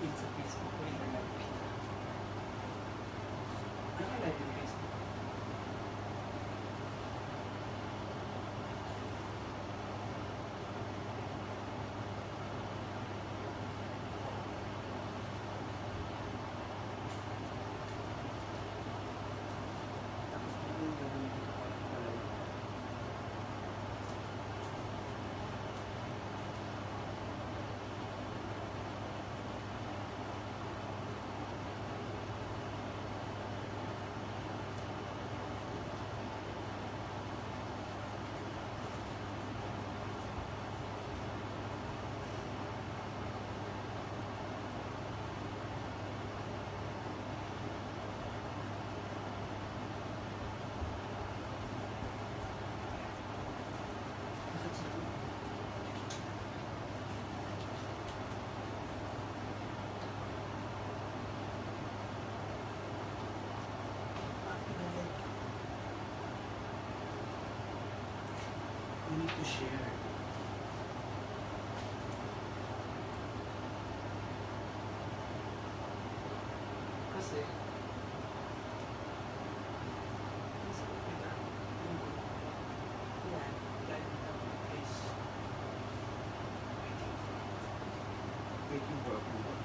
Feed sa Facebook ko, yung live kita. Ano live yung Facebook? Tapos ano yung gawin dito ko live? Bakit sila? Bakit na live? You need to share. Kasi, nasa kapila, yan, live na is waiting for approval.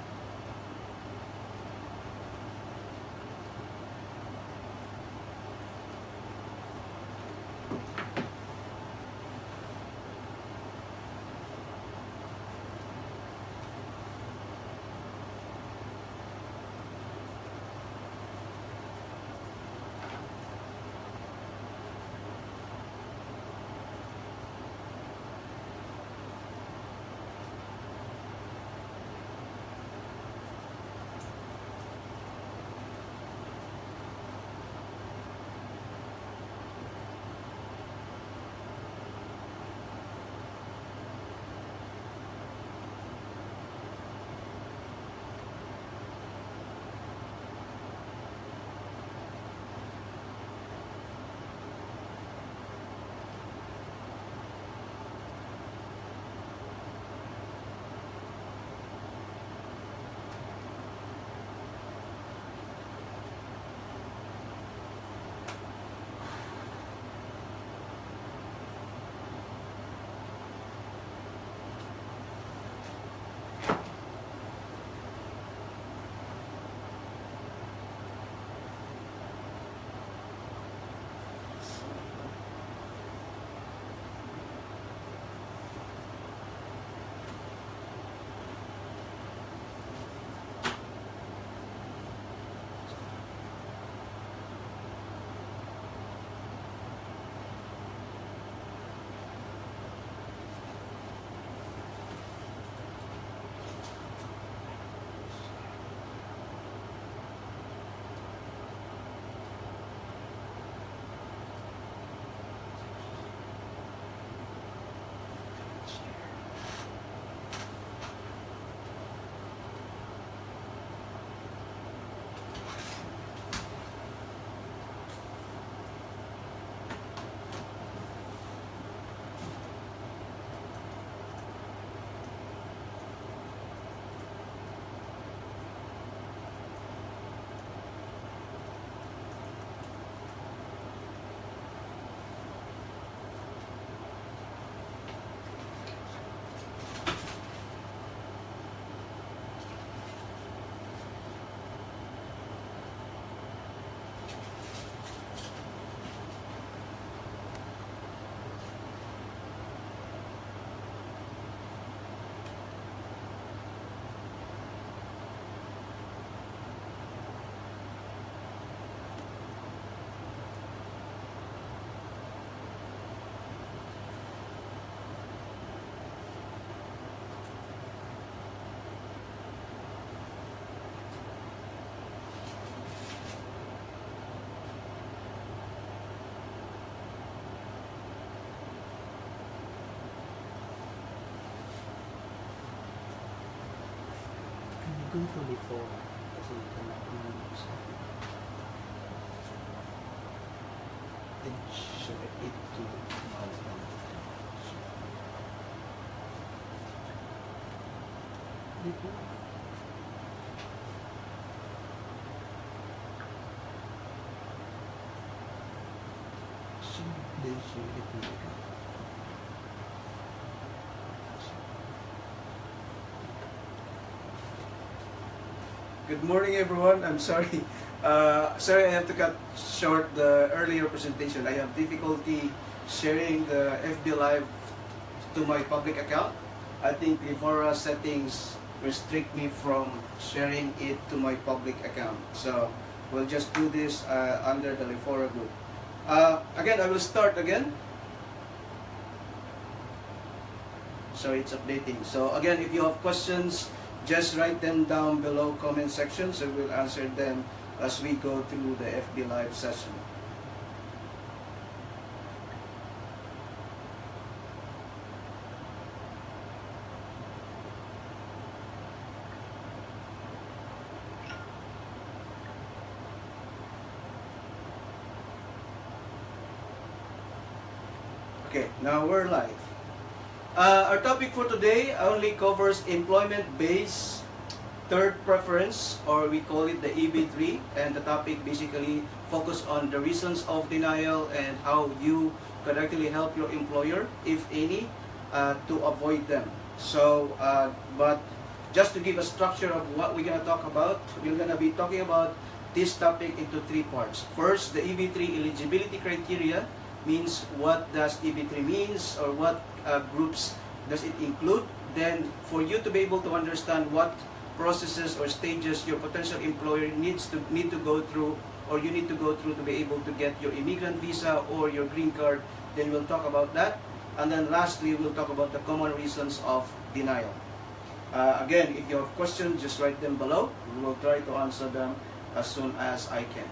June 24 kasi kalaki na ako sa and share it to my dito then share it to my account. Good morning, everyone. I'm sorry. Sorry, I have to cut short the earlier presentation. I have difficulty sharing the FB Live to my public account. I think the Vora settings restrict me from sharing it to my public account. So we'll just do this under the Lefora group. Again, I will start again. So it's updating. So again, if you have questions, just write them down below comment section, so we'll answer them as we go through the FB Live session. Okay, now we're live. Our topic for today only covers employment-based third preference, or we call it the EB3, and the topic basically focus on the reasons of denial and how you could actually help your employer, if any, to avoid them. So, but just to give a structure of what we're going to talk about, we're going to be talking about this topic into three parts. First, the EB3 eligibility criteria, means what does EB3 means, or what groups does it include. Then for you to be able to understand what processes or stages your potential employer need to go through, or you need to go through to be able to get your immigrant visa or your green card, then we'll talk about that. And then lastly, we'll talk about the common reasons of denial. Again, if you have questions, just write them below. We will try to answer them as soon as I can.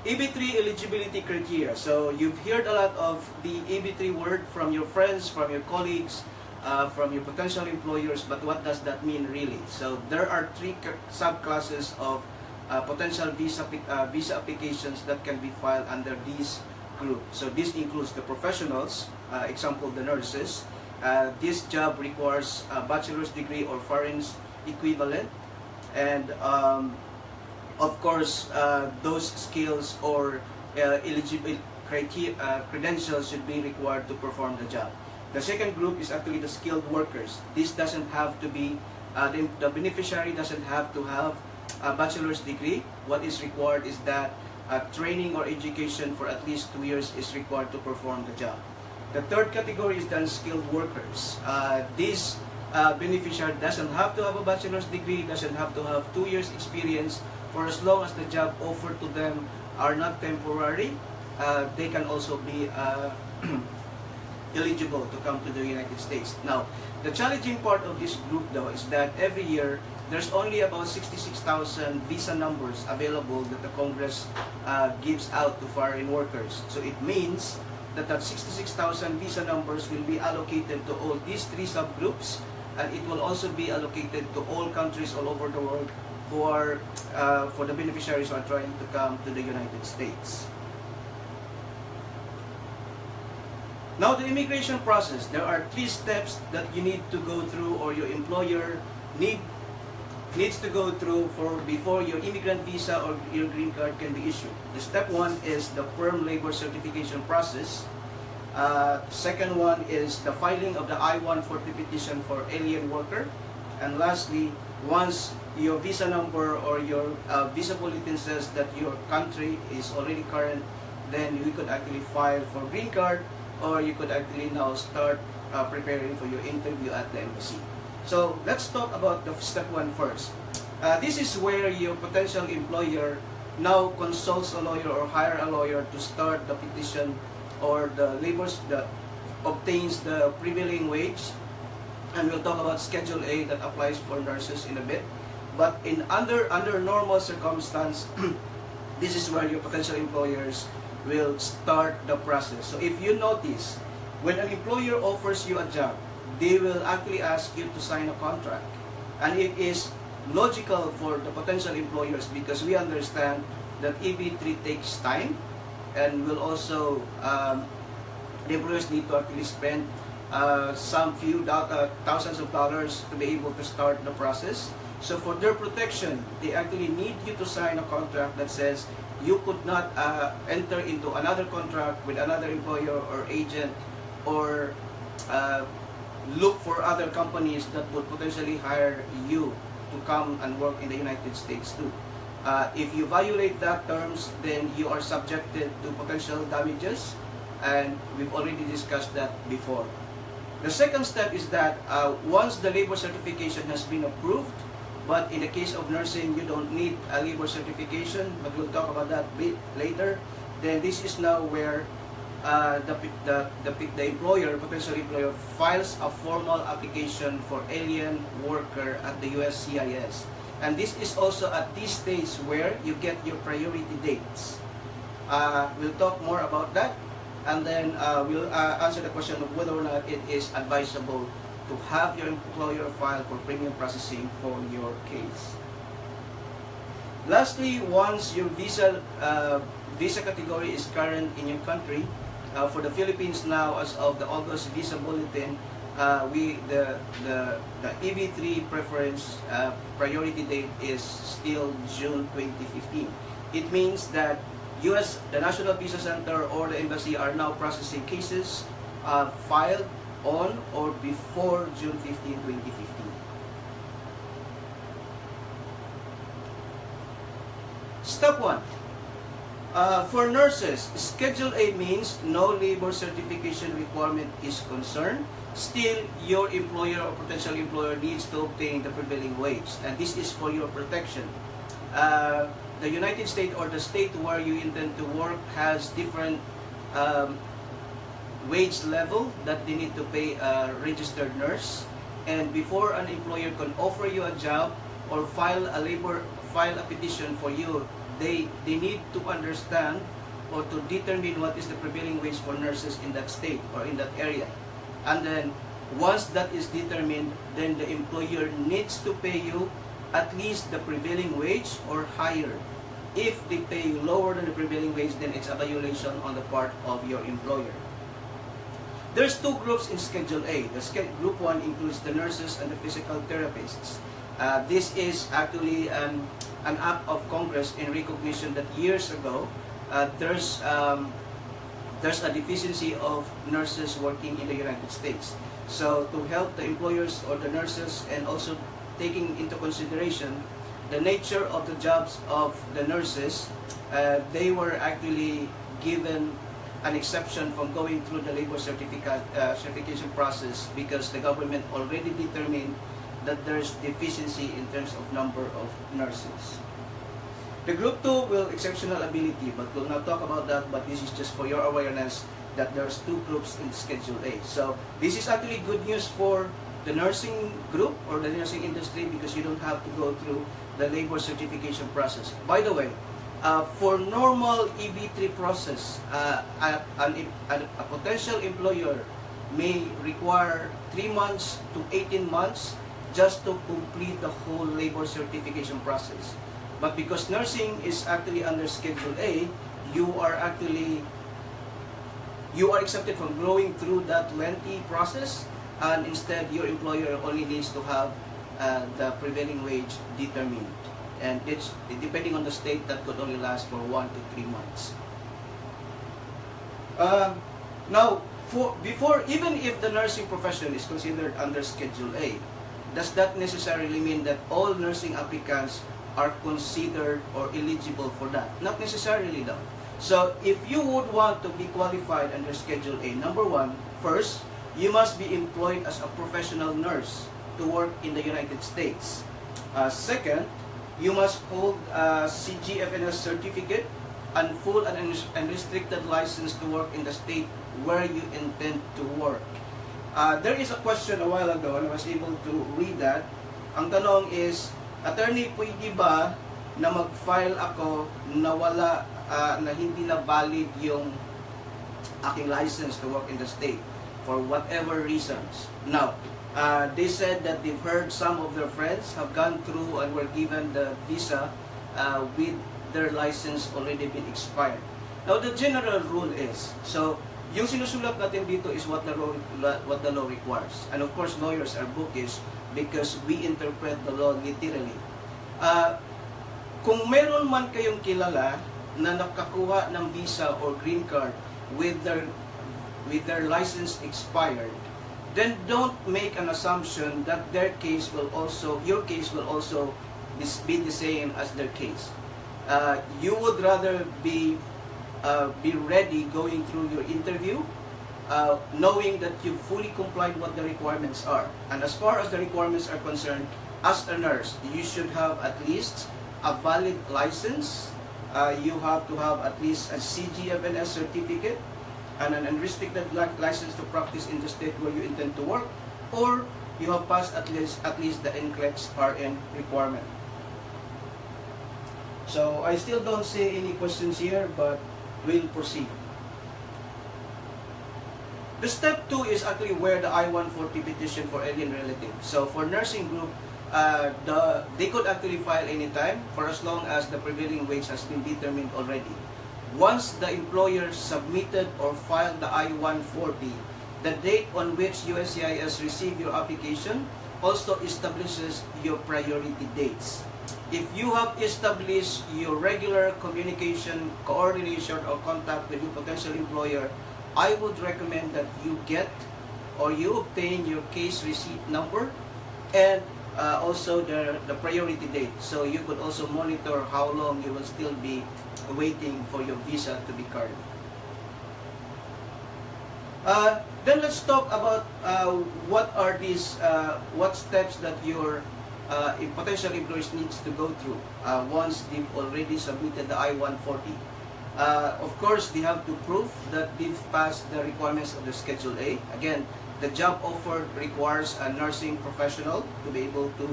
EB3 eligibility criteria. So you've heard a lot of the EB3 word from your friends, from your colleagues, from your potential employers, but what does that mean really? So there are three subclasses of potential visa applications that can be filed under this group. So this includes the professionals, example the nurses. This job requires a bachelor's degree or foreign equivalent, and of course, those skills or eligible credentials should be required to perform the job. The second group is actually the skilled workers. This doesn't have to be, the beneficiary doesn't have to have a bachelor's degree. What is required is that training or education for at least 2 years is required to perform the job. The third category is the unskilled workers. This beneficiary doesn't have to have a bachelor's degree, doesn't have to have 2 years experience. For as long as the job offered to them are not temporary, they can also be eligible to come to the United States. Now, the challenging part of this group though is that every year there's only about 66,000 visa numbers available that the Congress gives out to foreign workers. So it means that 66,000 visa numbers will be allocated to all these three subgroups, and it will also be allocated to all countries all over the world who are, for the beneficiaries who are trying to come to the United States. Now, the immigration process, there are three steps that you need to go through, or your employer needs to go through before your immigrant visa or your green card can be issued. The step one is the perm labor certification process. Second one is the filing of the I-140 petition for alien worker. And lastly, once your visa number or your visa bulletin says that your country is already current, then you could actually file for green card, or you could actually now start preparing for your interview at the embassy. So let's talk about the step one first. This is where your potential employer now consults a lawyer or hire a lawyer to start the petition or the labors that obtains the prevailing wage. And we'll talk about Schedule A that applies for nurses in a bit. But under normal circumstance, this is where your potential employers will start the process. So if you notice, when an employer offers you a job, they will actually ask you to sign a contract. And it is logical for the potential employers, because we understand that EB3 takes time, and will also, the employers need to actually spend some few thousands of dollars to be able to start the process. So for their protection, they actually need you to sign a contract that says you could not enter into another contract with another employer or agent, or look for other companies that would potentially hire you to come and work in the United States too. If you violate that terms, then you are subjected to potential damages, and we've already discussed that before. The second step is that once the labor certification has been approved, but in the case of nursing, you don't need a labor certification, but we'll talk about that a bit later, then this is now where the employer, potential employer, files a formal application for alien worker at the USCIS. And this is also at this stage where you get your priority dates. We'll talk more about that, and then we'll answer the question of whether or not it is advisable to have your employer file for premium processing for your case. Lastly, once your visa category is current in your country, for the Philippines now, as of the August visa bulletin, the EB3 preference priority date is still June 2015. It means that the National Visa Center or the embassy are now processing cases filed on or before June 15, 2015. Step 1. For nurses, Schedule A means no labor certification requirement is concerned. Still, your employer or potential employer needs to obtain the prevailing wage, and this is for your protection. The United States or the state where you intend to work has different wage level that they need to pay a registered nurse, and before an employer can offer you a job or file a petition for you, they need to understand or to determine what is the prevailing wage for nurses in that state or in that area. And then once that is determined, then the employer needs to pay you at least the prevailing wage or higher. If they pay you lower than the prevailing wage, then it's a violation on the part of your employer. There's two groups in Schedule A. Group 1 includes the nurses and the physical therapists. This is actually an act of Congress in recognition that years ago there's a deficiency of nurses working in the United States. So to help the employers or the nurses, and also taking into consideration the nature of the jobs of the nurses, they were actually given an exception from going through the labor certification process, because the government already determined that there's deficiency in terms of number of nurses. The group 2 will exceptional ability, but we'll not talk about that, but this is just for your awareness that there's two groups in Schedule A. So this is actually good news for the nursing group or the nursing industry, because you don't have to go through the labor certification process. By the way, for normal EB3 process, a potential employer may require 3 months to 18 months just to complete the whole labor certification process. But because nursing is actually under Schedule A, you are accepted from going through that lengthy process, and instead your employer only needs to have the prevailing wage determined. And it's depending on the state, that could only last for 1 to 3 months. Now, even if the nursing profession is considered under Schedule A, does that necessarily mean that all nursing applicants are considered or eligible for that? Not necessarily though. So if you would want to be qualified under Schedule A, number 1, first, you must be employed as a professional nurse to work in the United States. Second, you must hold a CGFNS certificate and full and unrestricted license to work in the state where you intend to work. There is a question a while ago, and I was able to read that. Ang tanong is, Attorney, pwede ba na mag-file ako na na hindi na valid yung aking license to work in the state for whatever reasons? Now, they said that they've heard some of their friends have gone through and were given the visa with their license already been expired. Now, the general rule is, so yung sinusulat natin dito is what the law requires. And of course, lawyers are bookish because we interpret the law literally. Kung meron man kayong kilala na nakakuha ng visa or green card with their license expired, then don't make an assumption that your case will also be the same as their case. You would rather be ready going through your interview, knowing that you fully complied what the requirements are. And as far as the requirements are concerned, as a nurse, you should have at least a valid license. You have to have at least a CGFNS certificate and an unrestricted license to practice in the state where you intend to work, or you have passed at least the NCLEX RN requirement. So I still don't see any questions here, but we'll proceed. The step 2 is actually where the I-140 petition for alien relative. So for nursing group, they could actually file anytime for as long as the prevailing wage has been determined already. Once the employer submitted or filed the I-140, the date on which USCIS received your application also establishes your priority dates. If you have established your regular communication, coordination, or contact with your potential employer, I would recommend that you get or you obtain your case receipt number and also the priority date. So you could also monitor how long you will still be waiting for your visa to be carded. Then let's talk about what steps that your potential employees needs to go through once they've already submitted the I-140. Of course, they have to prove that they've passed the requirements of the Schedule A. Again, the job offered requires a nursing professional to be able to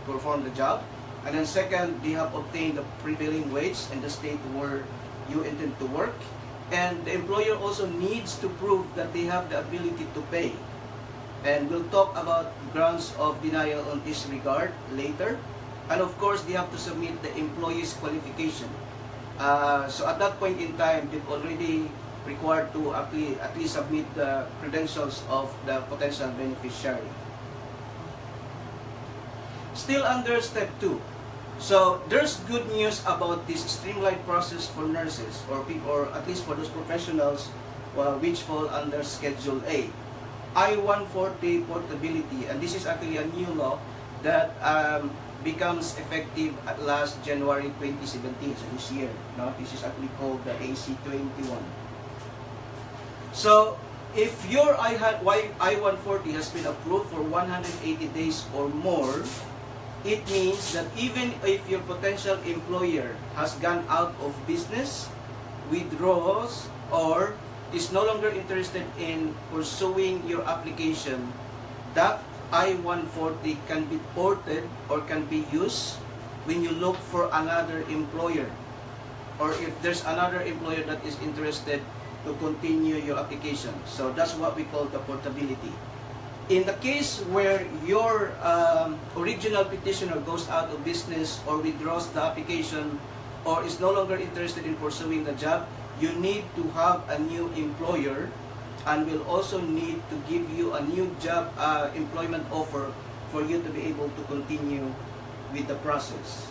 perform the job. And then second, they have obtained the prevailing wage in the state where you intend to work. And the employer also needs to prove that they have the ability to pay. And we'll talk about grounds of denial on this regard later. And of course, they have to submit the employee's qualification. So at that point in time, they've already required to at least submit the credentials of the potential beneficiary. Still under step 2. So there's good news about this streamlined process for nurses or at least for those professionals which fall under Schedule A. I-140 portability, and this is actually a new law that becomes effective at last January 2017, so this year. No? This is actually called the AC-21. So if your I-140 has been approved for 180 days or more, it means that even if your potential employer has gone out of business, withdraws, or is no longer interested in pursuing your application, that I-140 can be ported or can be used when you look for another employer, or if there's another employer that is interested to continue your application. So that's what we call the portability. In the case where your original petitioner goes out of business or withdraws the application or is no longer interested in pursuing the job, you need to have a new employer and will also need to give you a new job employment offer for you to be able to continue with the process.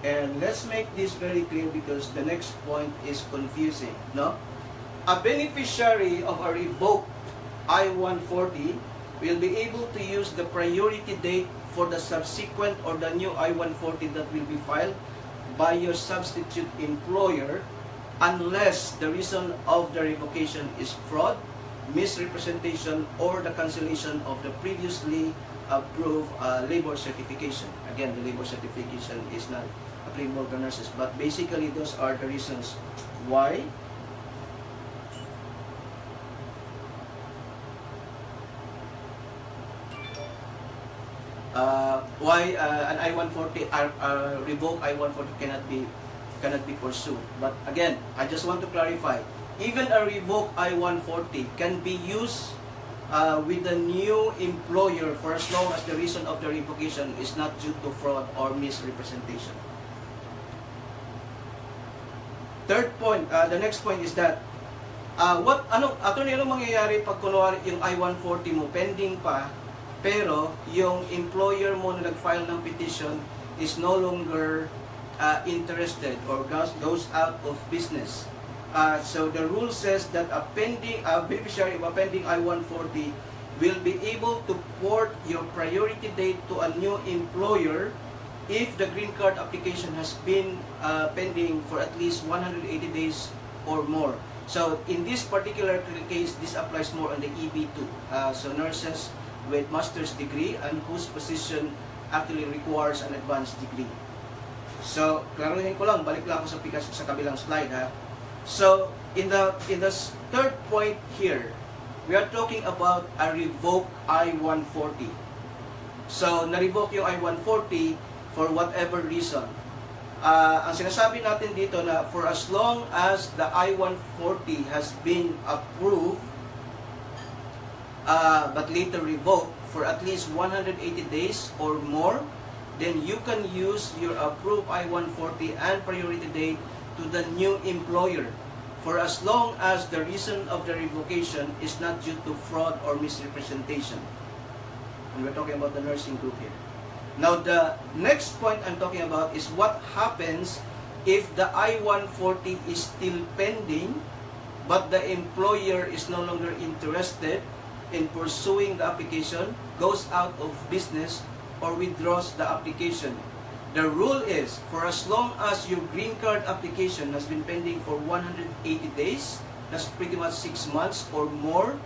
And let's make this very clear because the next point is confusing. No? A beneficiary of a revoked I-140 will be able to use the priority date for the subsequent or the new I-140 that will be filed by your substitute employer unless the reason of the revocation is fraud, misrepresentation, or the cancellation of the previously approved labor certification. Again, the labor certification is not applicable to nurses, but basically those are the reasons why an I-140 revoked I-140 cannot be pursued. But again, I just want to clarify, even a revoked I-140 can be used with the new employer for as long as the reason of the revocation is not due to fraud or misrepresentation. Third point, the next point is that anong mangyayari pag kunwari yung I-140 mo pending pa, pero yung employer mo na nag-file ng petition is no longer interested or goes out of business. So the rule says that a beneficiary of a pending I-140 will be able to port your priority date to a new employer if the green card application has been pending for at least 180 days or more. So in this particular case, this applies more on the EB2. So nurses with master's degree and whose position actually requires an advanced degree. So klaruhin ko lang, balik lang ako sa kabilang slide ha. So in the third point here, we are talking about a revoked I-140. So na-revoke yung I-140 for whatever reason. Ang sinasabi natin dito na for as long as the I-140 has been approved but later revoked for at least 180 days or more, then you can use your approved I-140 and priority date to the new employer for as long as the reason of the revocation is not due to fraud or misrepresentation. And we're talking about the nursing group here. Now, the next point I'm talking about is what happens if the I-140 is still pending, but the employer is no longer interested in pursuing the application, goes out of business, or withdraws the application. The rule is, for as long as your green card application has been pending for 180 days, that's pretty much 6 months or more,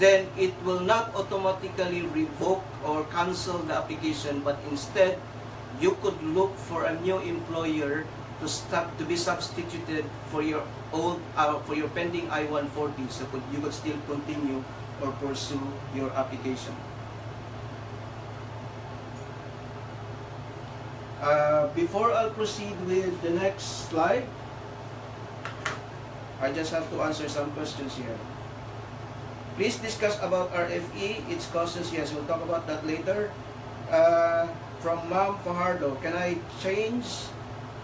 then it will not automatically revoke or cancel the application, but instead, you could look for a new employer to be substituted for your pending I-140, so you could still continue or pursue your application. Before I'll proceed with the next slide, I just have to answer some questions here. Please discuss about RFE, its causes. Yes, we'll talk about that later. From Ma'am Fajardo, can I change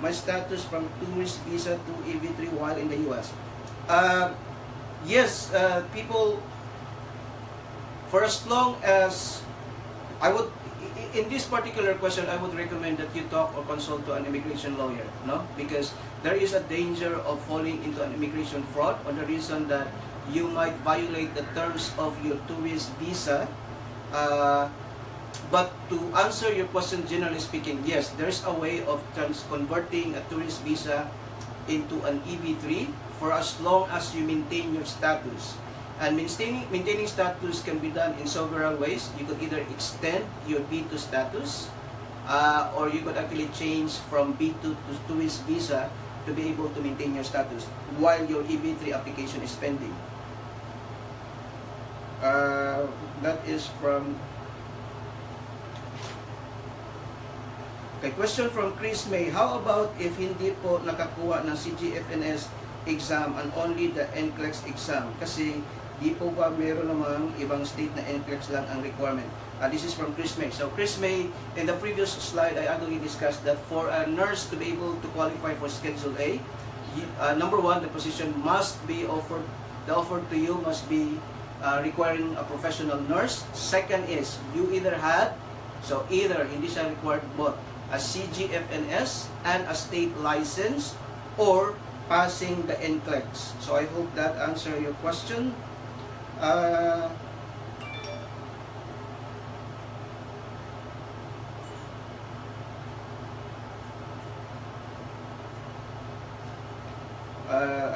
my status from tourist visa to EB3 while in the US? Yes, people, for as long as I would, in this particular question, I would recommend that you talk or consult to an immigration lawyer, no? Because there is a danger of falling into an immigration fraud on the reason that you might violate the terms of your tourist visa. But to answer your question, generally speaking, yes, there's a way of converting a tourist visa into an EB3 for as long as you maintain your status. And maintaining status can be done in several ways. You could either extend your B2 status, or you could actually change from B2 to tourist visa to be able to maintain your status while your EB3 application is pending. That is from... Okay, question from Chris May. How about if hindi po nakakuha ng CGFNS exam and only the NCLEX exam? Kasi di po ba meron namang ibang state na NCLEX lang ang requirement? This is from Chris May. So Chris May, in the previous slide, I actually discussed that for a nurse to be able to qualify for Schedule A, number one, the position must be offered, the offer to you must be requiring a professional nurse. Second is, you either had, so either, hindi siya required both, a CGFNS and a state license, or passing the NCLEX. So I hope that answers your question.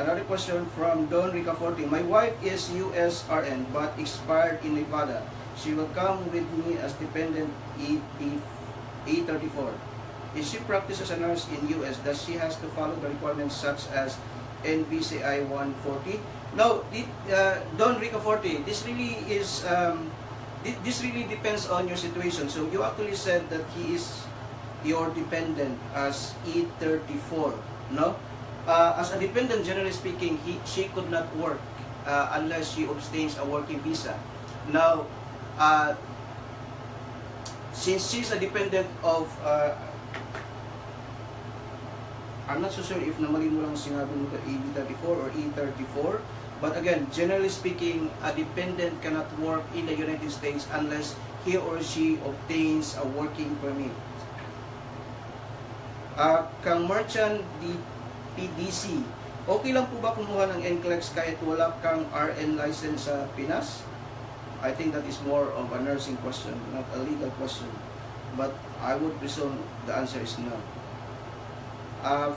Another question from Don Rica 40. My wife is USRN but expired in Nevada. She will come with me as dependent E34. If she practices as a nurse in US, does she has to follow the requirements such as NVCI 140? No, Don Rica 40. This really is this really depends on your situation. So you actually said that he is your dependent as E34, no? As a dependent, generally speaking, she could not work unless she obtains a working visa. Now, since she's a dependent of, I'm not so sure if namali mo lang sinabi mo EB34 or E34, but again, generally speaking, a dependent cannot work in the United States unless he or she obtains a working permit. Kang Merchant PDC, okay lang po ba kumuha ng NCLEX kahit wala kang RN license sa Pinas? I think that is more of a nursing question, not a legal question. But I would presume the answer is no.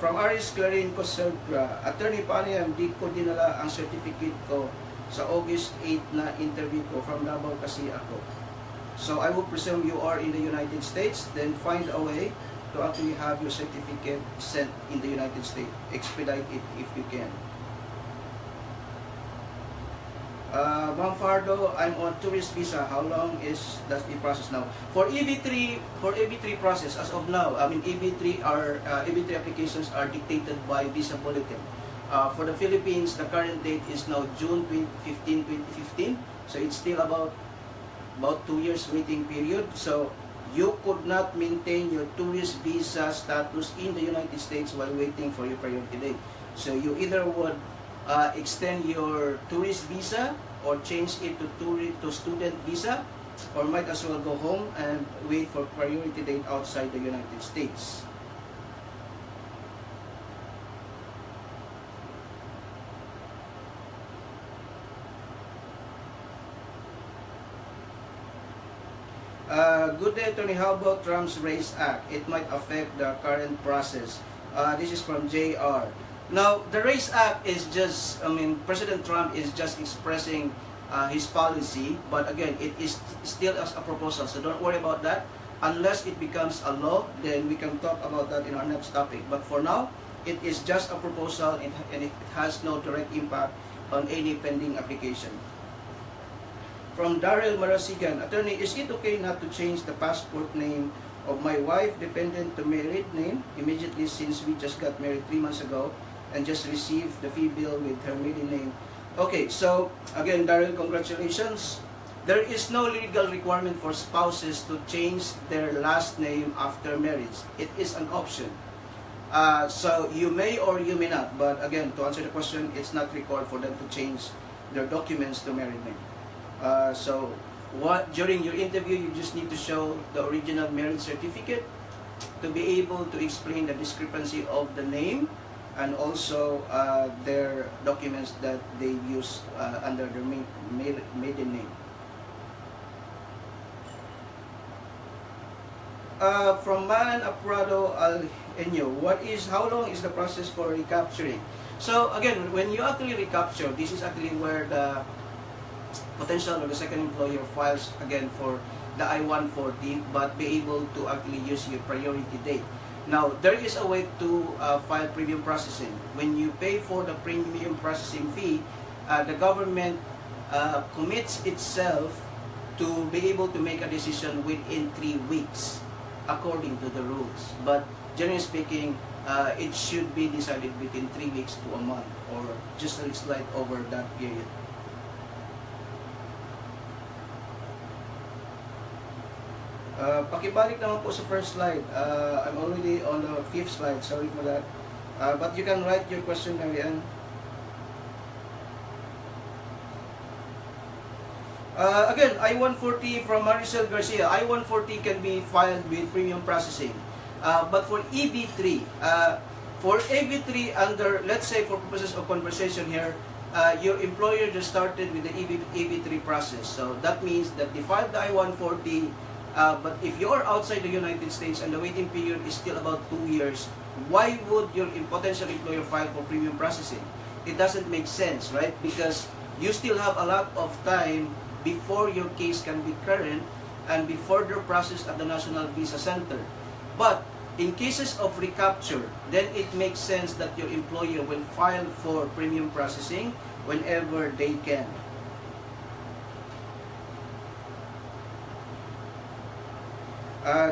From Aris Clarin Cosergra, Attorney, paano yan? Di ko dinala ang certificate ko sa August 8 na interview ko, from Davao kasi ako. So I would presume you are in the United States, then find a way to actually have your certificate sent in the United States. Expedite it if you can. Ma'am Fardo, I'm on tourist visa. How long is that the process now? For EB3 process, as of now, I mean EB3 applications are dictated by Visa Bulletin. For the Philippines, the current date is now June 15, 2015. So it's still about 2 years waiting period. So you could not maintain your tourist visa status in the United States while waiting for your priority date. So you either would extend your tourist visa or change it to student visa, or might as well go home and wait for priority date outside the United States. Good day, Attorney. How about Trump's Race Act? It might affect the current process. This is from JR. Now, the Race Act is just, I mean, President Trump is just expressing his policy, but again, it is still as a proposal, so don't worry about that. Unless it becomes a law, then we can talk about that in our next topic. But for now, it is just a proposal, and it has no direct impact on any pending application. From Daryl Marasigan, Attorney, is it okay not to change the passport name of my wife dependent to married name immediately, since we just got married 3 months ago and just received the fee bill with her maiden name? Okay, so again, Daryl, congratulations. There is no legal requirement for spouses to change their last name after marriage. It is an option. So you may or you may not, but again, to answer the question, it's not required for them to change their documents to married name. So during your interview, you just need to show the original marriage certificate to be able to explain the discrepancy of the name, and also their documents that they use under their maiden name. From Man Aprado Al-Enyo, how long is the process for recapturing? So again, when you actually recapture, this is actually where the potential or the second employer files again for the I-140, but be able to actually use your priority date. Now, there is a way to file premium processing. When you pay for the premium processing fee, the government commits itself to be able to make a decision within 3 weeks, according to the rules. But generally speaking, it should be decided within 3 weeks to a month, or just a slight over that period. Pakibalik naman po sa first slide. I'm already on the 5th slide. Sorry for that. But you can write your question, Marianne. Again, I-140 from Maricel Garcia. I-140 can be filed with premium processing. But for EB3, under, let's say for purposes of conversation here, your employer just started with the EB3 process. So that means that they filed the I-140, but if you are outside the United States and the waiting period is still about 2 years, why would your potential employer file for premium processing? It doesn't make sense, right? Because you still have a lot of time before your case can be current and be further processed at the National Visa Center. But in cases of recapture, then it makes sense that your employer will file for premium processing whenever they can.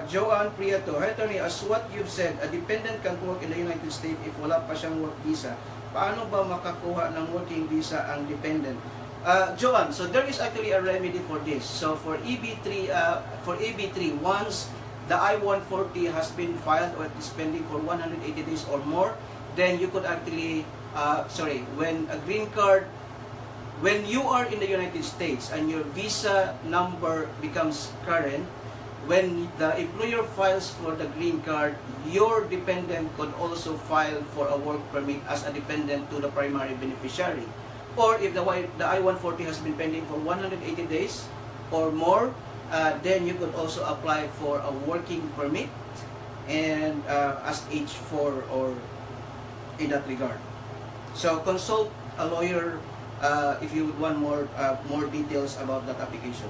Joanne Prieto, hi Tony, as what you've said, a dependent can work in the United States if wala pa siyang work visa. Paano ba makakuha ng working visa ang dependent? Joanne, so there is actually a remedy for this. So for EB3, once the I-140 has been filed or is pending for 180 days or more, then you could actually, when a green card, when you are in the United States and your visa number becomes current, when the employer files for the green card, your dependent could also file for a work permit as a dependent to the primary beneficiary. Or if the I-140 has been pending for 180 days or more, then you could also apply for a working permit and as H4 or in that regard. So consult a lawyer if you would want more details about that application.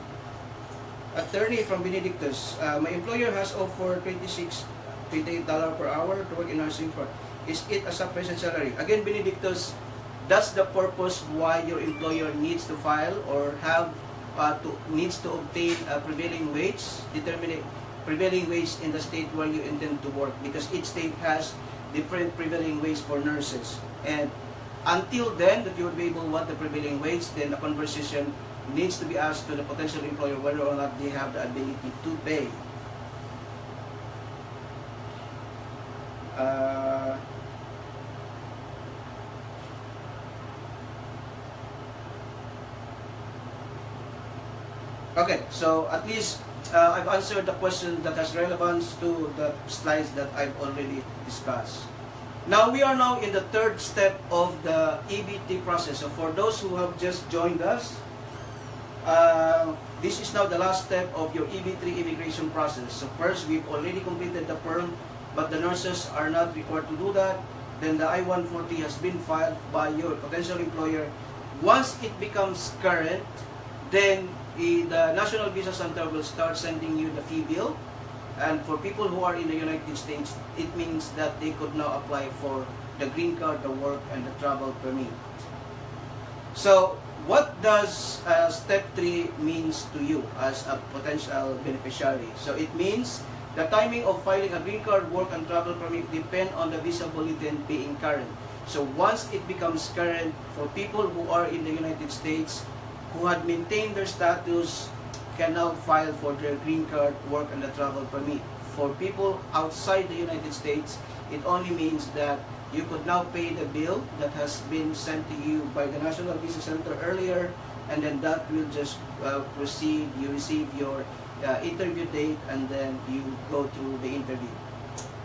Attorney from Benedictus, my employer has offered $28 per hour to work in nursing for. Is it a sufficient salary? Again, Benedictus, that's the purpose why your employer needs to file or needs to obtain a prevailing wage, determine prevailing wage in the state where you intend to work, because each state has different prevailing wage for nurses. And until then, that you will be able to what the prevailing wage, then the conversation needs to be asked to the potential employer whether or not they have the ability to pay. Okay, so at least I've answered the question that has relevance to the slides that I've already discussed. Now we are now in the third step of the EB3 process. So for those who have just joined us, this is now the last step of your EB3 immigration process. So first, we've already completed the perm, but the nurses are not required to do that. Then the I-140 has been filed by your potential employer. Once it becomes current, then the National Visa Center will start sending you the fee bill. And for people who are in the United States, it means that they could now apply for the green card, the work, and the travel permit. So what does step 3 means to you as a potential beneficiary? So it means the timing of filing a green card, work, and travel permit depend on the visa bulletin being current. So once it becomes current, for people who are in the United States who had maintained their status can now file for their green card, work, and the travel permit. For people outside the United States, it only means that you could now pay the bill that has been sent to you by the National Visa Center earlier, and then that will just proceed. You receive your interview date, and then you go through the interview.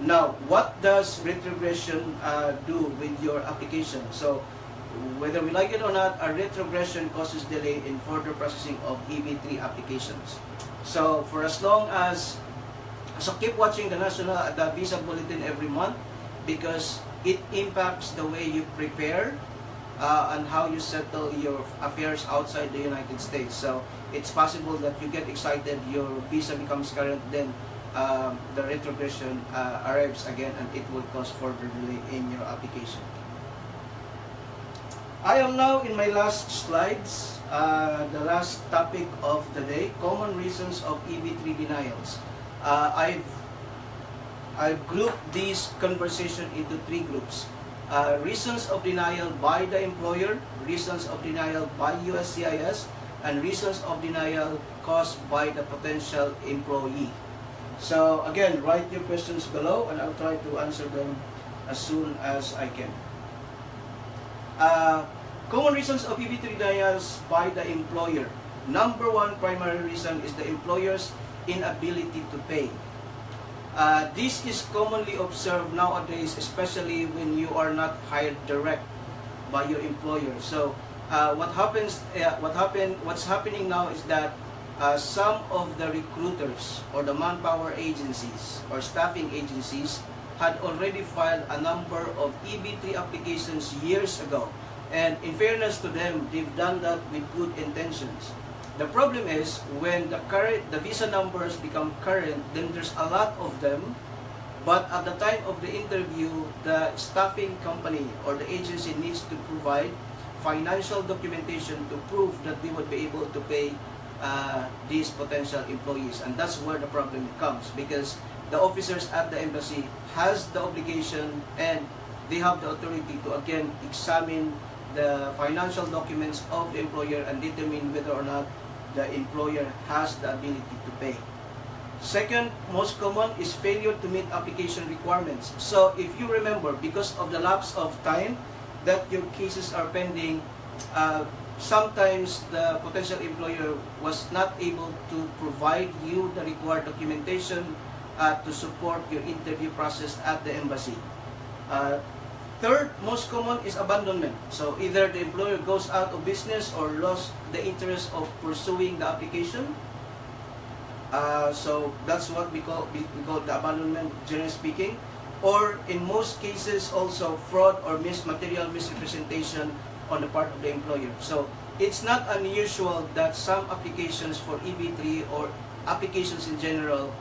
Now, what does retrogression do with your application? So, whether we like it or not, a retrogression causes delay in further processing of EB3 applications. So, for as long as, so keep watching the Visa Bulletin every month, because it impacts the way you prepare and how you settle your affairs outside the United States. So, it's possible that you get excited, your visa becomes current, then the retrogression arrives again, and it will cause further delay in your application. I am now in my last slides, the last topic of the day, common reasons of EB3 denials. I've grouped this conversation into 3 groups. Reasons of denial by the employer, reasons of denial by USCIS, and reasons of denial caused by the potential employee. So again, write your questions below and I'll try to answer them as soon as I can. Common reasons of EB3 denials by the employer. Number 1 primary reason is the employer's inability to pay. This is commonly observed nowadays, especially when you are not hired direct by your employer. So what's happening now is that some of the recruiters or the manpower agencies or staffing agencies had already filed a number of EB3 applications years ago. And in fairness to them, they've done that with good intentions. The problem is when the visa numbers become current, then there's a lot of them, but at the time of the interview, the staffing company or the agency needs to provide financial documentation to prove that they would be able to pay these potential employees. And that's where the problem comes, because the officers at the embassy has the obligation and they have the authority to again examine the financial documents of the employer and determine whether or not the employer has the ability to pay. Second most common is failure to meet application requirements. So if you remember, because of the lapse of time that your cases are pending, sometimes the potential employer was not able to provide you the required documentation to support your interview process at the embassy. Third most common is abandonment. So either the employer goes out of business or lost the interest of pursuing the application. So that's what we call the abandonment, generally speaking. Or in most cases also fraud or material misrepresentation on the part of the employer. So it's not unusual that some applications for EB3 or applications in general,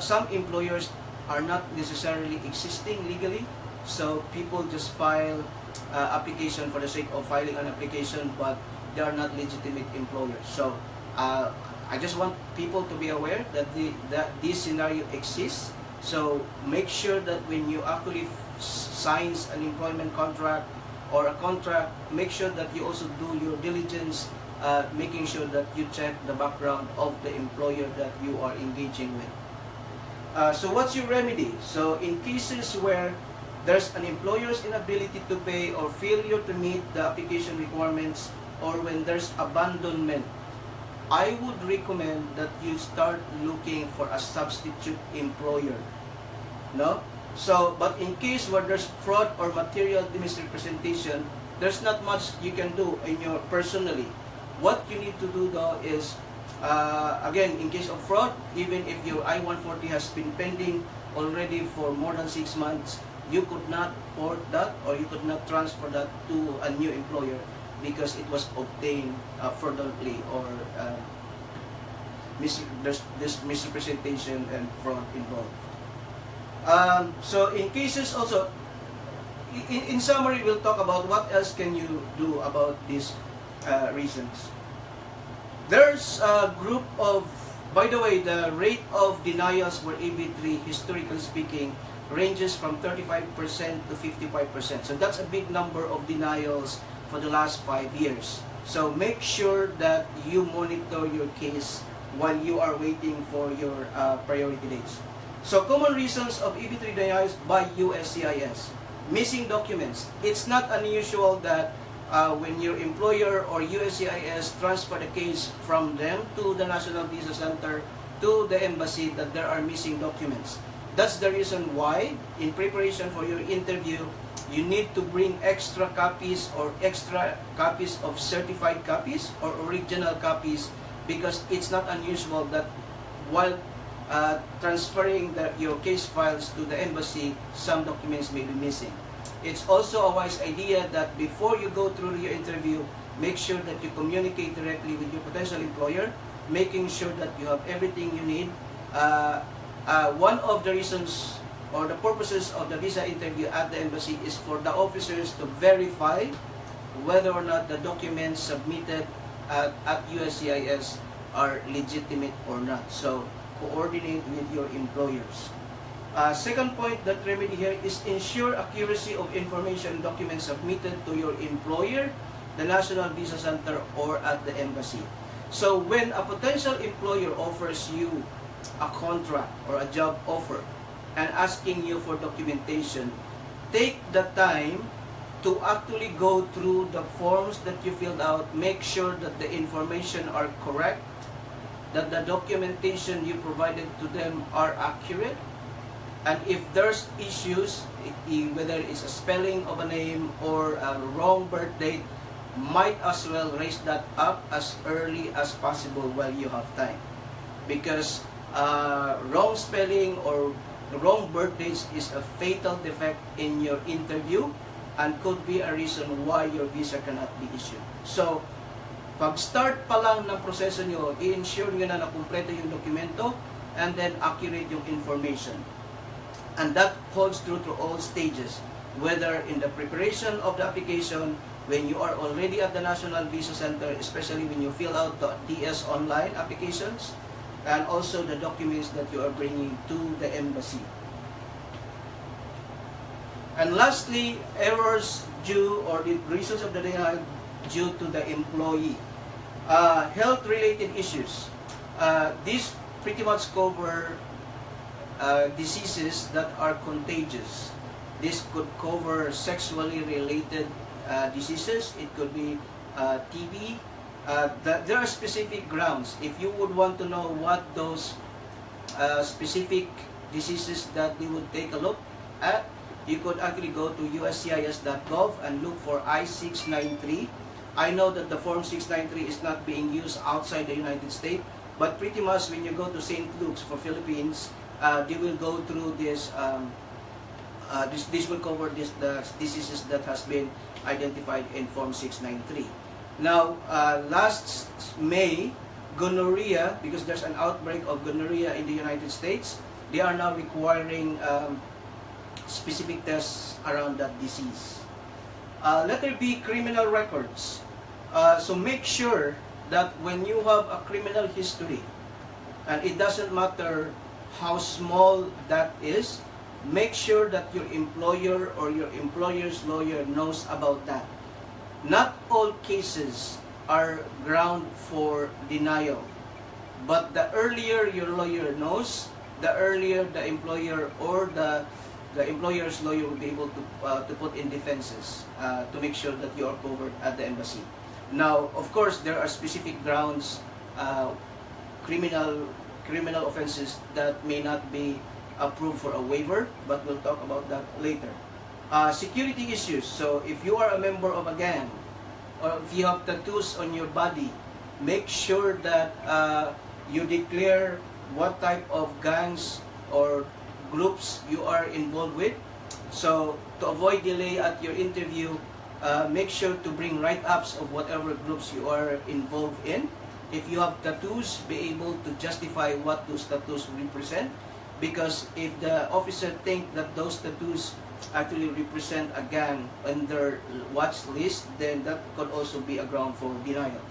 some employers are not necessarily existing legally, so people just file application for the sake of filing an application, but they are not legitimate employers. So I just want people to be aware that this scenario exists. So make sure that when you actually signs an employment contract or a contract, make sure that you also do your diligence, making sure that you check the background of the employer that you are engaging with. So what's your remedy? So in cases where there's an employer's inability to pay or failure to meet the application requirements, or when there's abandonment, I would recommend that you start looking for a substitute employer. No? So, but in case where there's fraud or material misrepresentation, there's not much you can do personally. What you need to do though is, again, in case of fraud, even if your I-140 has been pending already for more than 6 months, you could not port that or you could not transfer that to a new employer because it was obtained fraudulently, or there's this misrepresentation and fraud involved. So in cases also, in summary, we'll talk about what else can you do about these reasons. There's a group of, by the way, the rate of denials for EB3, historically speaking, ranges from 35% to 55%. So that's a big number of denials for the last 5 years. So make sure that you monitor your case while you are waiting for your priority dates. So common reasons of EB3 denials by USCIS. Missing documents. It's not unusual that when your employer or USCIS transfer the case from them to the National Visa Center to the embassy, that there are missing documents. That's the reason why, in preparation for your interview, you need to bring extra copies or extra copies of certified copies or original copies, because it's not unusual that while transferring your case files to the embassy, some documents may be missing. It's also a wise idea that before you go through your interview, make sure that you communicate directly with your potential employer, making sure that you have everything you need. One of the reasons or the purposes of the visa interview at the embassy is for the officers to verify whether or not the documents submitted at USCIS are legitimate or not. So coordinate with your employers. Second point, that remedy here is ensure accuracy of information documents submitted to your employer, the National Visa Center, or at the embassy. So when a potential employer offers you a contract or a job offer and asking you for documentation, take the time to actually go through the forms that you filled out. Make sure that the information are correct, that the documentation you provided to them are accurate, and if there's issues, whether it's a spelling of a name or a wrong birth date, might as well raise that up as early as possible while you have time, because wrong spelling or wrong birth dates is a fatal defect in your interview and could be a reason why your visa cannot be issued. So pag-start pa lang ng proseso nyo, i-ensure nyo na nakumpleto yung dokumento and then accurate yung information. And that holds true to all stages, whether in the preparation of the application, when you are already at the National Visa Center, especially when you fill out the DS online applications, and also the documents that you are bringing to the embassy. And lastly, errors due or the reasons of the denial due to the employee. Health-related issues. These pretty much cover diseases that are contagious. This could cover sexually related diseases. It could be TB. There are specific grounds. If you would want to know what those specific diseases that they would take a look at, you could actually go to USCIS.gov and look for I-693. I know that the Form 693 is not being used outside the United States, but pretty much when you go to St. Luke's for Philippines, they will go through this. This will cover the diseases that has been identified in Form 693. Now, last May, gonorrhea, because there's an outbreak of gonorrhea in the United States, they are now requiring specific tests around that disease. Letter B, criminal records. So make sure that when you have a criminal history, and it doesn't matter how small that is, make sure that your employer or your employer's lawyer knows about that. Not all cases are ground for denial, but the earlier your lawyer knows, the earlier the employer or the employer's lawyer will be able to put in defenses to make sure that you are covered at the embassy. Now, of course, there are specific grounds, criminal offenses that may not be approved for a waiver, but we'll talk about that later. Security issues. So, if you are a member of a gang, or if you have tattoos on your body, make sure that you declare what type of gangs or groups you are involved with. So to avoid delay at your interview, make sure to bring write-ups of whatever groups you are involved in. If you have tattoos, be able to justify what those tattoos represent, because if the officer think that those tattoos actually represent a gang on their watch list, then that could also be a ground for denial.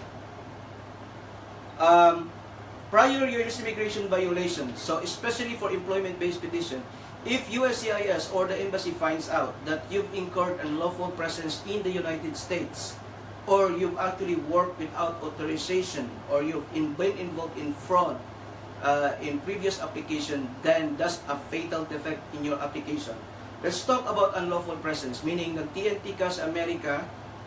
Prior U.S. immigration violations, so especially for employment-based petition, if USCIS or the embassy finds out that you've incurred unlawful presence in the United States, or you've actually worked without authorization, or you've been involved in fraud in previous application, then that's a fatal defect in your application. Let's talk about unlawful presence, meaning that TNT Cash America,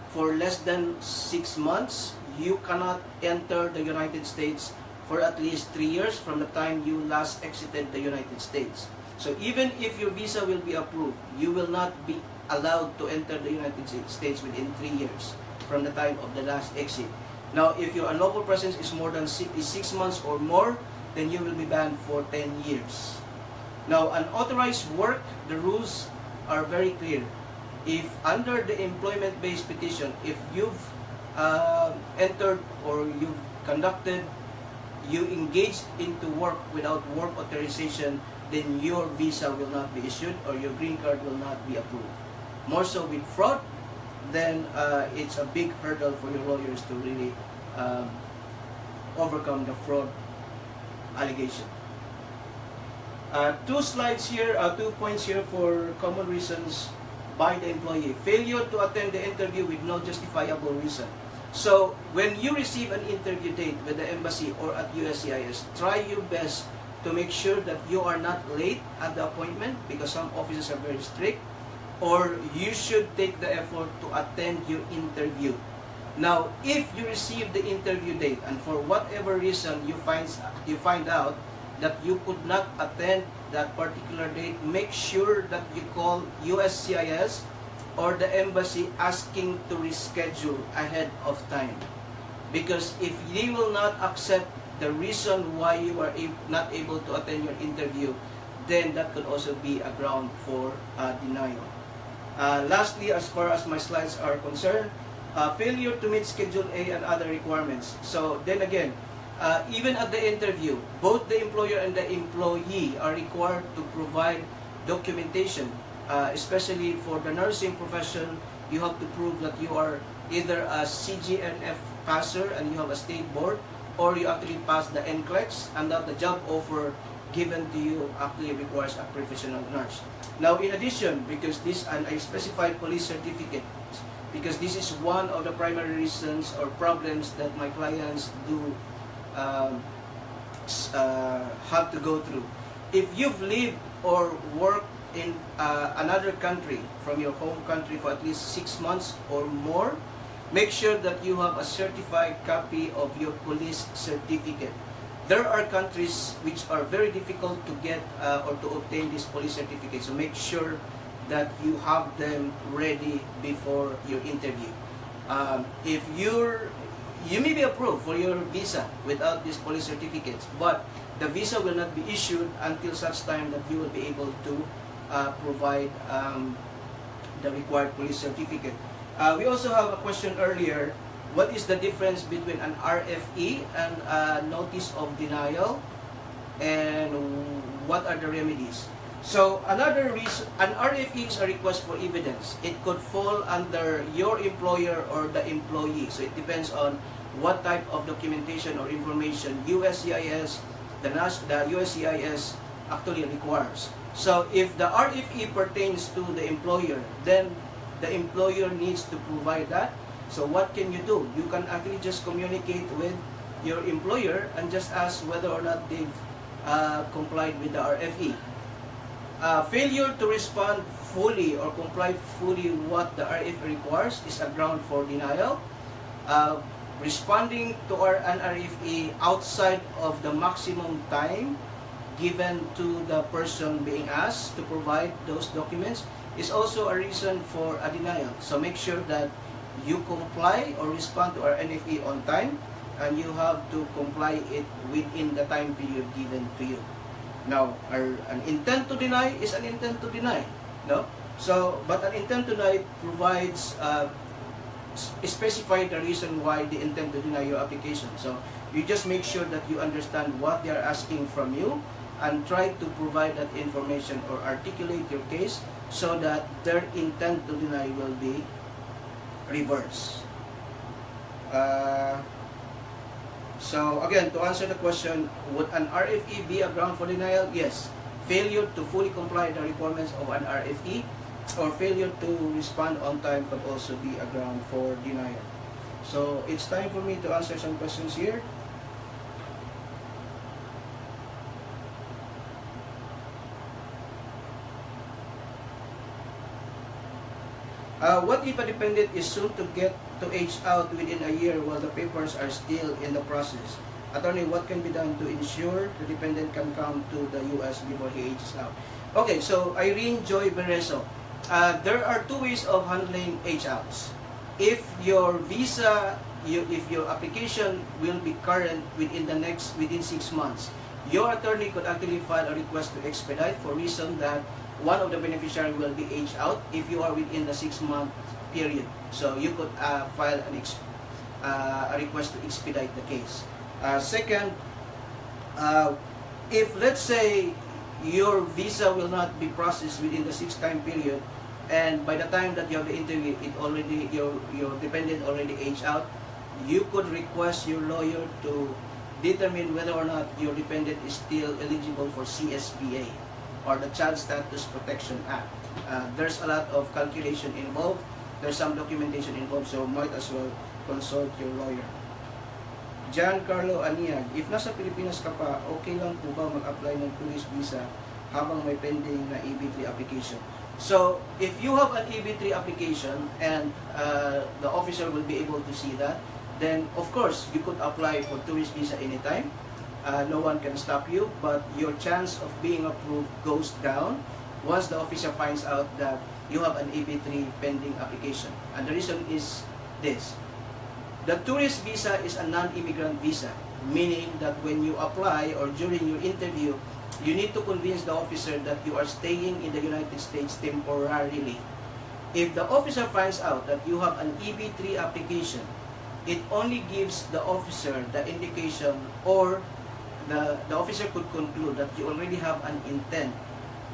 for less than 6 months, you cannot enter the United States for at least 3 years from the time you last exited the United States. So even if your visa will be approved, you will not be allowed to enter the United States within 3 years from the time of the last exit. Now, if your unlawful presence is more than 6 months or more, then you will be banned for 10 years. Now, unauthorized work, the rules are very clear. If under the employment-based petition, if you've entered or you've conducted, you engaged into work without work authorization, then your visa will not be issued or your green card will not be approved. More so with fraud, then it's a big hurdle for your lawyers to really overcome the fraud allegation. 2 slides here, 2 points here for common reasons by the employee. Failure to attend the interview with no justifiable reason. So, when you receive an interview date with the embassy or at USCIS, try your best to make sure that you are not late at the appointment, because some offices are very strict, or you should take the effort to attend your interview. Now, if you receive the interview date and for whatever reason you find out that you could not attend that particular date, make sure that you call USCIS or the embassy asking to reschedule ahead of time. Because if they will not accept the reason why you are not able to attend your interview, then that could also be a ground for denial. Lastly, as far as my slides are concerned, failure to meet Schedule A and other requirements. So then again, even at the interview, both the employer and the employee are required to provide documentation. Especially for the nursing profession, you have to prove that you are either a CGNF passer and you have a state board, or you actually pass the NCLEX and that the job offer given to you actually requires a professional nurse. Now, in addition, because this and I specified police certificate, because this is one of the primary reasons or problems that my clients do have to go through. If you've lived or worked in another country from your home country for at least 6 months or more, make sure that you have a certified copy of your police certificate. There are countries which are very difficult to get or to obtain this police certificate, so make sure that you have them ready before your interview. If you may be approved for your visa without these police certificates, but the visa will not be issued until such time that you will be able to provide the required police certificate. We also have a question earlier. What is the difference between an RFE and a notice of denial, and what are the remedies? So another reason, an RFE is a request for evidence. It could fall under your employer or the employee. So it depends on what type of documentation or information USCIS, the USCIS actually requires. So if the RFE pertains to the employer, then the employer needs to provide that. So what can you do? You can actually just communicate with your employer and just ask whether or not they've complied with the RFE. Failure to respond fully or comply fully what the RFE requires is a ground for denial. Responding to an RFE outside of the maximum time given to the person being asked to provide those documents is also a reason for a denial. So make sure that you comply or respond to our NFE on time, and you have to comply it within the time period given to you. Now, an intent to deny is an intent to deny, no? So, but an intent to deny provides specify the reason why they intend to deny your application. So, you just make sure that you understand what they are asking from you and try to provide that information or articulate your case so that their intent to deny will be reversed. So again, to answer the question, would an RFE be a ground for denial? Yes. Failure to fully comply with the requirements of an RFE or failure to respond on time could also be a ground for denial. So it's time for me to answer some questions here. What if a dependent is soon to get to age out within a year while the papers are still in the process? Attorney, what can be done to ensure the dependent can come to the US before he ages out? Okay, so Irene Joy Bereso, there are two ways of handling age outs. If your visa, if your application will be current within 6 months, your attorney could actually file a request to expedite for reason that one of the beneficiary will be aged out if you are within the 6-month period. So you could file a request to expedite the case. Second, if let's say your visa will not be processed within the 6-time period, and by the time that you have the interview, your dependent already aged out, you could request your lawyer to determine whether or not your dependent is still eligible for CSPA or the Child Status Protection Act. There's a lot of calculation involved. There's some documentation involved, so might as well consult your lawyer. Giancarlo Aniag, if nasa Pilipinas ka pa, okay lang po ba mag-apply ng police visa habang may pending na EB3 application? So, if you have an EB3 application and the officer will be able to see that, then of course, you could apply for tourist visa anytime. No one can stop you, but your chance of being approved goes down once the officer finds out that you have an EB3 pending application. And the reason is this. The tourist visa is a non-immigrant visa, meaning that when you apply or during your interview, you need to convince the officer that you are staying in the United States temporarily. If the officer finds out that you have an EB3 application, it only gives the officer the indication, or the officer could conclude that you already have an intent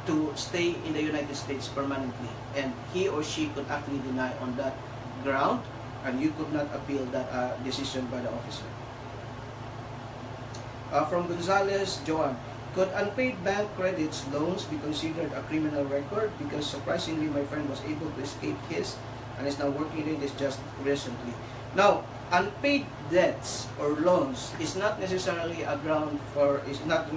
to stay in the United States permanently, and he or she could actually deny on that ground, and you could not appeal that decision by the officer. From Gonzales, Joan, could unpaid bank credits loans be considered a criminal record? Because surprisingly, my friend was able to escape his and is now working in it just recently. Now, unpaid debts or loans is not necessarily a ground for, is not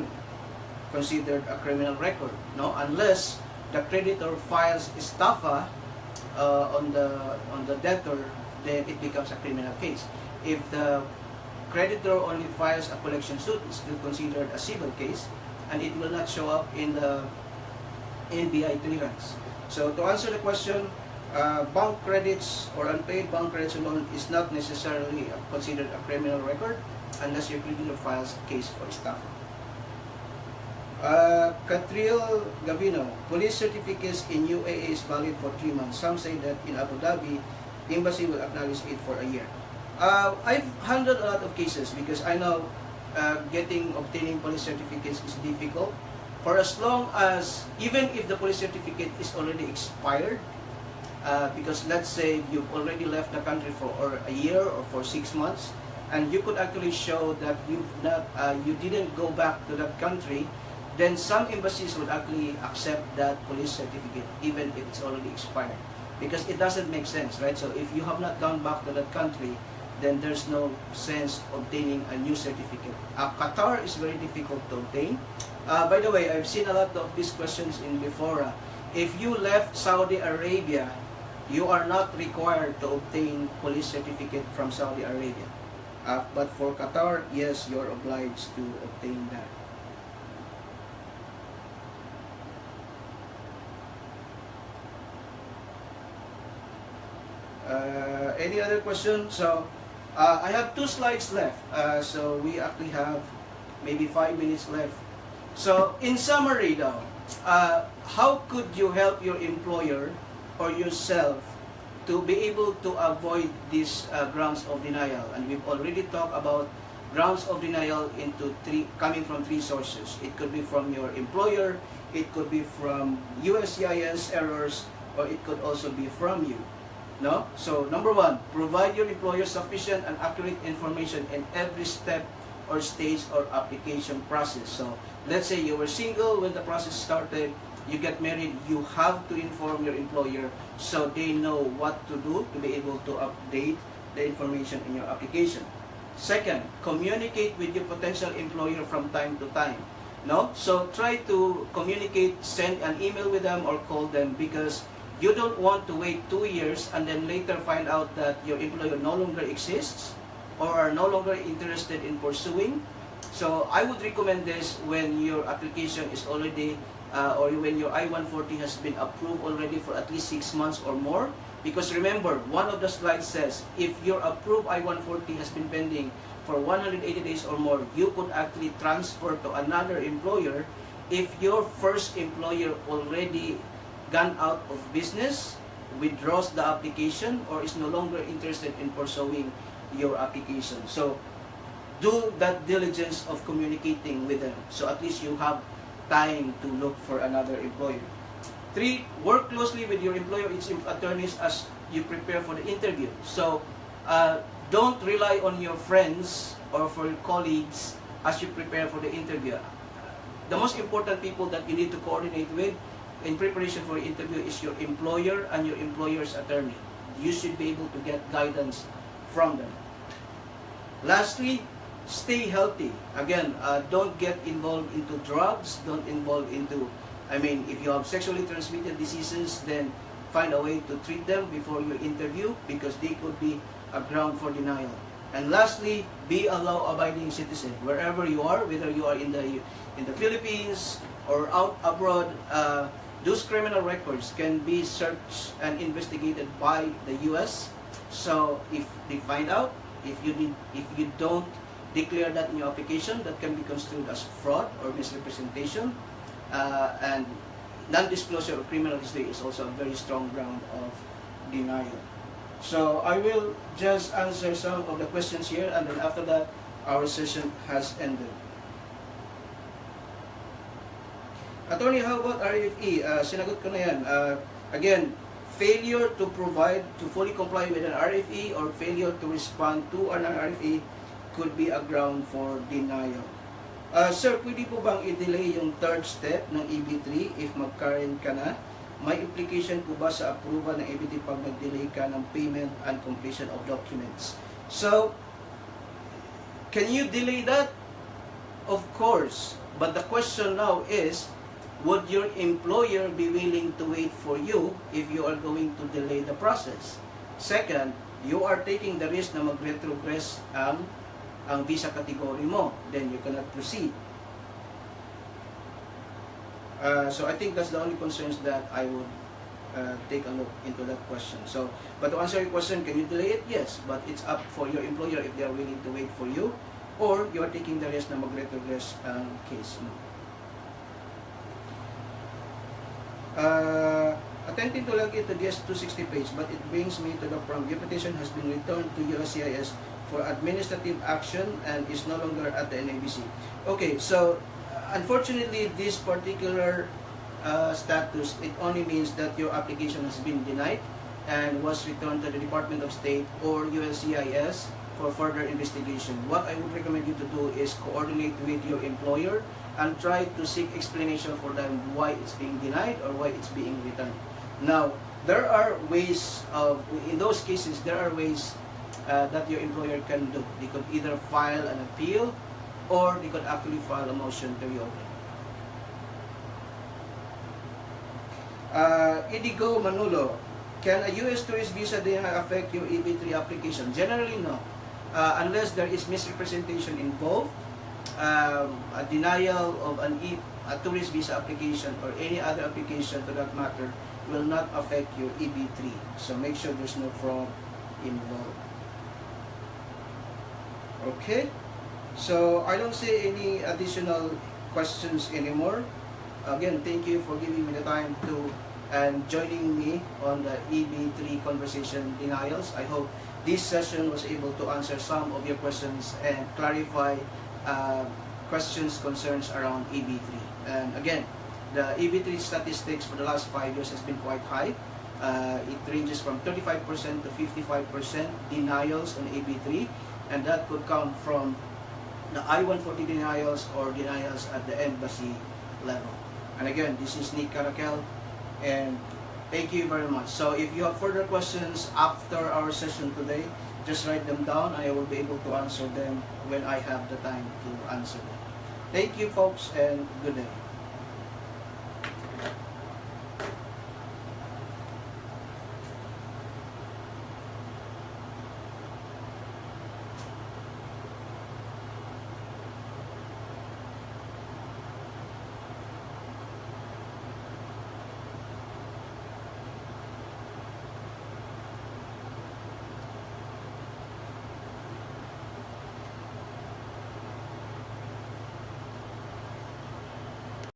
considered a criminal record, no, unless the creditor files estafa on the debtor, then it becomes a criminal case. If the creditor only files a collection suit, it's still considered a civil case, and it will not show up in the NBI clearance. So to answer the question, bank credits or unpaid bank credits alone is not necessarily considered a criminal record unless your creditor files a case for estafa. Catriel Gavino, police certificates in UAE is valid for 3 months. Some say that in Abu Dhabi, embassy will acknowledge it for a year. I've handled a lot of cases because I know obtaining police certificates is difficult. For as long as, even if the police certificate is already expired, because let's say you've already left the country for a year or for 6 months, and you could actually show that you didn't go back to that country, then some embassies would actually accept that police certificate even if it's already expired, because it doesn't make sense, right? So if you have not gone back to that country, then there's no sense obtaining a new certificate. Qatar is very difficult to obtain. By the way, I've seen a lot of these questions in before. If you left Saudi Arabia, you are not required to obtain police certificate from Saudi Arabia. But for Qatar, yes, you're obliged to obtain that. Any other questions? So I have 2 slides left. So we actually have maybe 5 minutes left. So in summary though, how could you help your employer or yourself to be able to avoid these grounds of denial? And we've already talked about grounds of denial coming from 3 sources. It could be from your employer, it could be from USCIS errors, or it could also be from you. No? So number 1, provide your employer sufficient and accurate information in every step or stage or application process. So let's say you were single when the process started, you get married, you have to inform your employer so they know what to do to be able to update the information in your application. Second, communicate with your potential employer from time to time. No? So try to communicate, send an email with them or call them, because you don't want to wait 2 years and then later find out that your employer no longer exists or are no longer interested in pursuing. So I would recommend this when your application is already or when your I-140 has been approved already for at least 6 months or more. Because remember, one of the slides says if your approved I-140 has been pending for 180 days or more, you could actually transfer to another employer if your first employer already gone out of business, withdraws the application, or is no longer interested in pursuing your application. So do that diligence of communicating with them, so at least you have time to look for another employer. 3, work closely with your employer, its attorneys, as you prepare for the interview. So don't rely on your friends or for your colleagues as you prepare for the interview. The most important people that you need to coordinate with in preparation for the interview is your employer and your employer's attorney. You should be able to get guidance from them. Lastly, stay healthy. Again, don't get involved into drugs, don't involve into, if you have sexually transmitted diseases, then find a way to treat them before your interview, because they could be a ground for denial. And lastly, be a law-abiding citizen wherever you are, whether you are in the Philippines or out abroad. Those criminal records can be searched and investigated by the US. So if they find out, if you don't declare that in your application, that can be construed as fraud or misrepresentation. And non-disclosure of criminal history is also a very strong ground of denial. So I will just answer some of the questions here, and then after that, our session has ended. Attorney, how about RFE? Sinagot ko na yan. Again, failure to fully comply with an RFE or failure to respond to an RFE could be a ground for denial. Sir, pwede po bang i-delay yung 3rd step ng EB3 if mag-current ka na? May implication po ba sa approval ng EB3 pag nag-delay ka ng payment and completion of documents? So, can you delay that? Of course. But the question now is, would your employer be willing to wait for you if you are going to delay the process? Second, you are taking the risk na mag-retrogress ang visa category mo, then you cannot proceed. So I think that's the only concerns that I would take a look into that question. So, but to answer your question, can you delay it? Yes, but it's up for your employer if they are willing to wait for you, or you are taking the risk na mag-retrogress ang case mo. Attempting to log into this 260 page, but it brings me to the prompt. Your petition has been returned to USCIS for administrative action and is no longer at the NABC. Okay, so unfortunately, this particular status, it only means that your application has been denied and was returned to the Department of State or USCIS for further investigation. What I would recommend you to do is coordinate with your employer and try to seek explanation for them why it's being denied or why it's being returned. Now, there are ways of, in those cases, there are ways that your employer can do. They could either file an appeal or they could actually file a motion to reopen. Idigo Manulo, can a US tourist visa denial affect your EB3 application? Generally, no. Unless there is misrepresentation involved, a denial of a tourist visa application or any other application to that matter will not affect your EB3. So make sure there's no fraud involved. Okay, so I don't see any additional questions anymore. Again, thank you for giving me the time to and joining me on the EB3 conversation denials. I hope this session was able to answer some of your questions and clarify questions, concerns around EB3. And again, the EB3 statistics for the last 5 years has been quite high. It ranges from 35% to 55% denials on EB3, and that could come from the I-140 denials or denials at the embassy level. And again, this is Nick Caracal, and thank you very much. So if you have further questions after our session today, just write them down. I will be able to answer them when I have the time to answer them. Thank you, folks, and good day.